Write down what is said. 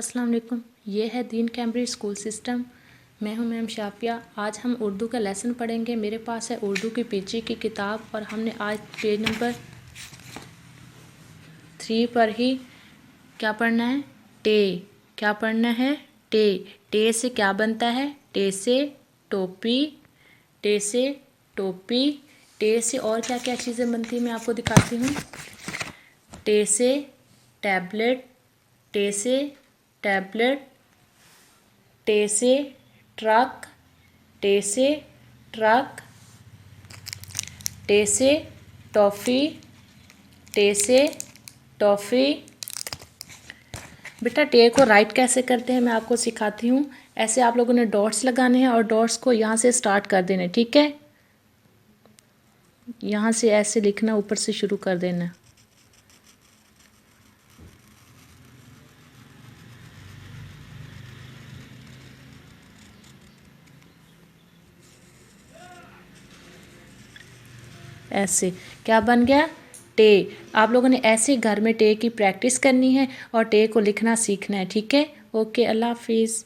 अस्सलाम वालेकुम। ये है दीन कैम्ब्रिज स्कूल सिस्टम। मैं हूं मैम शाफिया। आज हम उर्दू का लेसन पढ़ेंगे। मेरे पास है उर्दू की पीजी की किताब और हमने आज पेज नंबर 3 पर ही क्या पढ़ना है, टे। क्या पढ़ना है, टे। टे से क्या बनता है, टे से टोपी, टे से टोपी। टे से और क्या क्या चीज़ें बनती हैं मैं आपको दिखाती हूँ। टे से टैबलेट, टे से टैबलेट, टे से ट्रक, टे से ट्रक, टे से टॉफ़ी, टे से टॉफ़ी। बेटा टे को राइट कैसे करते हैं मैं आपको सिखाती हूँ। ऐसे आप लोगों ने डॉट्स लगाने हैं और डॉट्स को यहाँ से स्टार्ट कर देना, ठीक है। यहाँ से ऐसे लिखना, ऊपर से शुरू कर देना। ऐसे क्या बन गया, टे। आप लोगों ने ऐसे घर में टे की प्रैक्टिस करनी है और टे को लिखना सीखना है, ठीक है। ओके, अल्लाह हाफिज़।